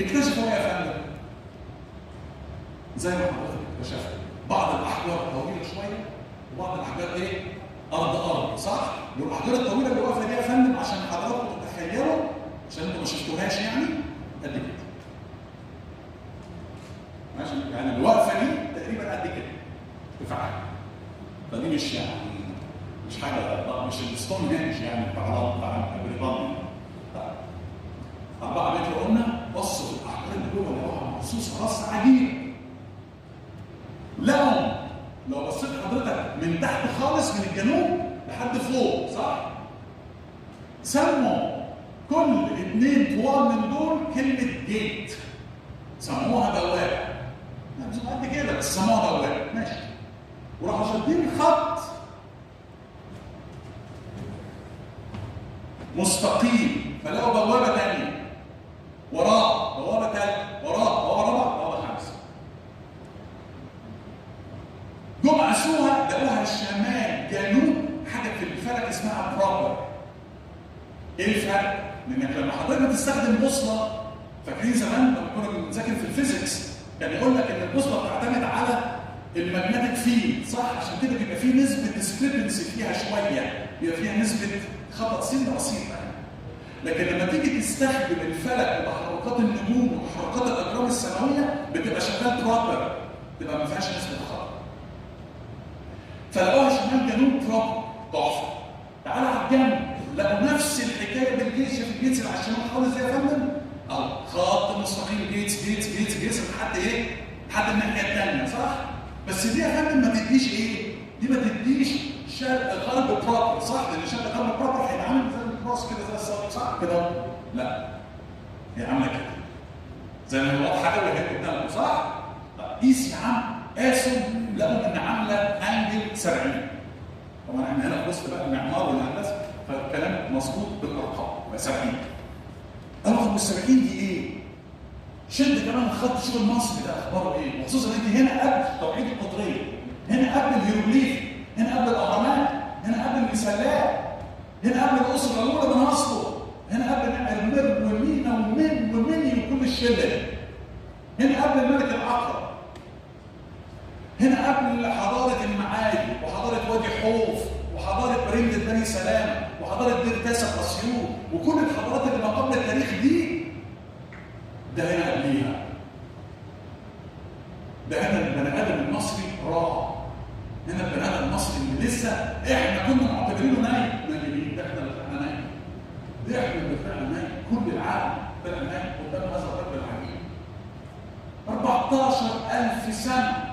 اكتشفوا ايه يا فندم؟ زي ما حضرتك اكتشفت بعض الاحجار طويله شويه وبعض الاحجار ايه؟ ارض صح؟ والاحجار الطويله اللي واقفه دي يا فندم عشان حضراتكم تتخيلوا عشان انتوا ما شفتوهاش يعني قد كده. ماشي؟ يعني الوقفه دي تقريبا قد كده ارتفاعها. فدي مش يعني مش حاجه مش الستون هنج يعني بتاع بريطانيا. 4 متر قلنا بصوا في الاحجار اللي جوه لقوها مخصوص رص عجيب. لقوا لو بصيت حضرتك من تحت خالص من الجنوب لحد فوق صح؟ سموا كل 2 طوال من دول كلمة جيت. سموها بوابة. مش قد كده بس سموها بوابة ماشي. وراحوا شادين خط مستقيم فلقوا بوابة تانية وراه بوابة تالتة وراه بوابة 5. جم قاسوها لقوها شمال جنوب حاجه في الفلك اسمها بروبر. ايه الفرق؟ لانك لما حضرتك بتستخدم بوصله فاكرين زمان لما كنا بنذاكر في الفيزيكس كان يقول لك ان البوصله بتعتمد على الماجنتيك فيلد صح؟ عشان كده بيبقى فيه نسبه ديسكريبنسي فيها شويه، بيبقى فيها نسبه خطا سن بسيطه. لكن لما تيجي تستخدم الفلك وتحركات النجوم وتحركات الاجرام السماويه بتبقى شغال بروبر، تبقى ما فيهاش نسبه خطا. فلقوها شمال جنوب بروبر تحفه. تعالى على الجنب لقوا نفس الحكايه بالجيتس في الجيتس اللي على الشمال خالص يا فندم. اهو خط مستقيم جيتس لحد ايه؟ لحد الناحيه الثانيه صح؟ بس دي يا فندم ما تديش ايه؟ دي ما تديش شرق غرب بروبر صح؟ لان شرق غرب بروبر هيبقى عامل زي الكروس كده زي الصليب صح كده؟ لا هي عامله كده زي ما هي واضحه قوي اهي قدامكم صح؟ قيس يا عم قاسوا لقوا ان عامله انجل 70. طبعا احنا هنا في وسط بقى المعمار والهندسه فالكلام مظبوط بالارقام 70. رقم ال 70 دي ايه؟ شد كمان الخط شوف المصري ده اخباره ايه؟ وخصوصا انت هنا قبل توحيد القطريه، هنا قبل الهيروغليف، هنا قبل الاهرامات، هنا قبل المثلات، هنا قبل الاسره الاولى من اصله، هنا قبل المر ومينا ومني وكل الشله، هنا قبل الملك العقرب، هنا قبل حضاره المعادي وحضاره وادي حوف وحضاره بريمة بني سلامه وحضاره دير تاسع اسيوط وكل الحضارات اللي ما قبل التاريخ دي ده هنا قبليها. ده هنا البني ادم المصري راح. هنا البني ادم المصري اللي لسه احنا كنا معتبرينه نايم ده احنا اللي طلعنا نايم. ده احنا اللي طلعنا نايم، كل العالم طلع نايم قدام هذا الرجل العجيب. 14,000 سنه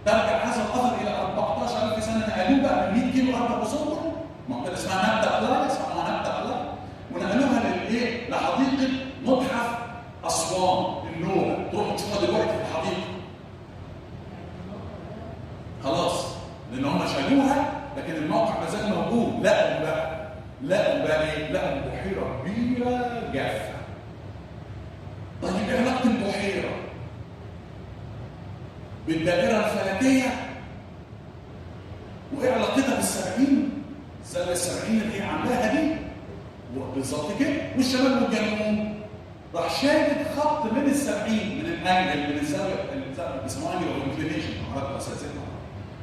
ترجع هذا الاثر الى 14,000 سنه نقلوه بقى من 100 كيلو ارض بصوته منطقه اسمها نبته قلايه اسمها نبته قلايه ونقلوها للايه؟ لحديقه متحف اسوان النوبه تروحوا تشوفوها دلوقتي في الحديقه. خلاص لان هم شالوها لكن الموقع ما زال موجود. لقوا بقى ايه؟ لقوا بحيره كبيره جافه. طيب ايه علاقه البحيره بالدائره الفلكيه؟ وايه علاقتها بال70 زي ال70 اللي هي عاملاها دي؟ بالظبط كده. والشمال والجنوب راح شادد خط من ال70 من الانجل من الزاويه اللي بيسموها انجل اوف انكلينيشن حضرتك اساتذتنا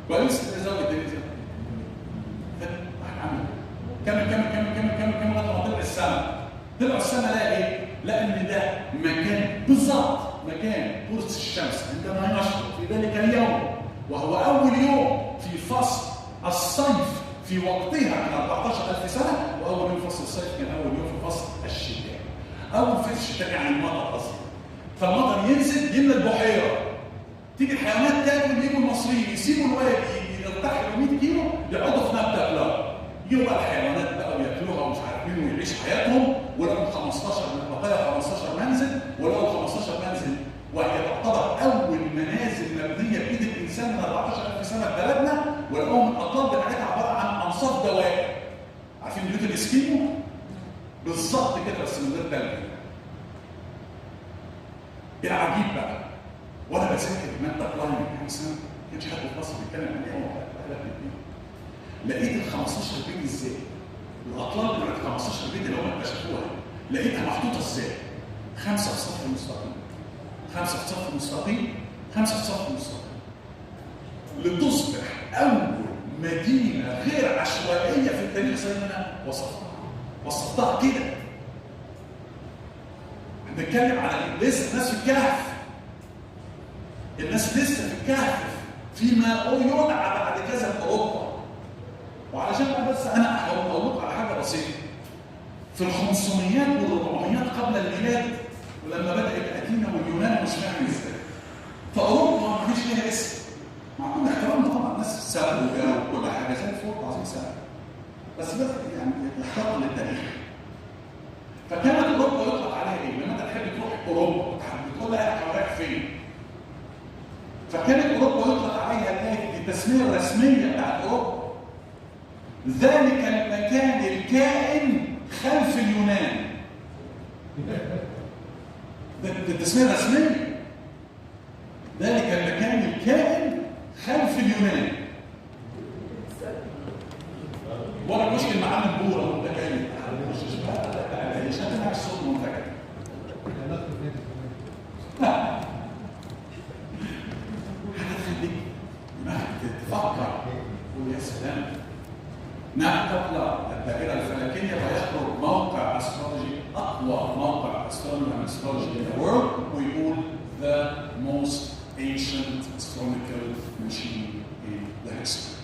كويس الزاويه دي كمل لغايه ما طلع السما. طلع السما لقى ايه؟ لقى ان ده مكان بالظبط مكان قرص الشمس عندما ينشط في ذلك اليوم وهو اول يوم في فصل الصيف في وقتها من 14,000 سنه واول يوم فصل الصيف كان اول يوم في فصل الشتاء. اول فصل الشتاء يعني المطر اصلا. فالمطر ينزل يملى البحيره. تيجي الحيوانات تاكل يجوا المصريين يسيبوا الوادي يرتحلوا 100 كيلو يقعدوا في نبته قلاع. يجوا بقى الحيوانات بقى وياكلوها ومش عارف مين ويعيش حياتهم ولقوا 15 من بقايا 15 منزل ولقوا 15 منزل وهي تعتبر اول منازل مبنيه بايد الانسان من 14,000 سنه في بلدنا ولقوهم الاطلال بتاعتها عباره عن انصاف دوائر. عارفين بيوت الاسكيمو؟ بالظبط كده بس من غير تلج. ايه العجيب بقى؟ وانا بذاكر ماده كلايمت كام سنه ما كانش حد في مصر بيتكلم عليها لقيت ال 15 بيت ازاي؟ الاطلال بتاعت 15 بيت اللي هم اكتشفوها لقيتها محطوطه ازاي؟ 5 في صف مستقيم، 5 في صف مستقيم، 5 في صف مستقيم، لتصبح أول مدينة غير عشوائية في التاريخ زي ما أنا وصفتها كده. بنتكلم على لسه الناس في الكهف، الناس لسه في الكهف فيما يدعى بعد كذا في أوروبا. وعلشان بس أنا هقول لكم على حاجة بسيطة. في ال 500 وال 400 قبل الميلاد، ولما بدأت أثينا واليونان مش فاهم ازاي، في أوروبا ما فيش ليها اسم. مع كل احترامنا طبعا الناس سابوا وكل حاجة زي الفل عظيم سابوا. بس يعني احترام للتاريخ. فكانت أوروبا يطلق عليها إيه؟ لما أنت تحب تروح أوروبا بتقول لها إحنا رايح فين؟ فكانت أوروبا يطلق عليها الآية التسمية الرسمية بتاعت أوروبا. ذلك المكان الكائن خلف اليونان. ده التسمية الرسمية. ذلك المكان الكائن خلف اليونان. ولا مشكل معانا البورة ده كائن. مش هتنعكس صوت منتجع. هتخليك تفكر تقول يا سلام. تطلع الدائرة الفلكية ويخرج موقع أسترولوجي، أقوى موقع أسترولوجي in the world، ويقول the most ancient astronomical machine in the history.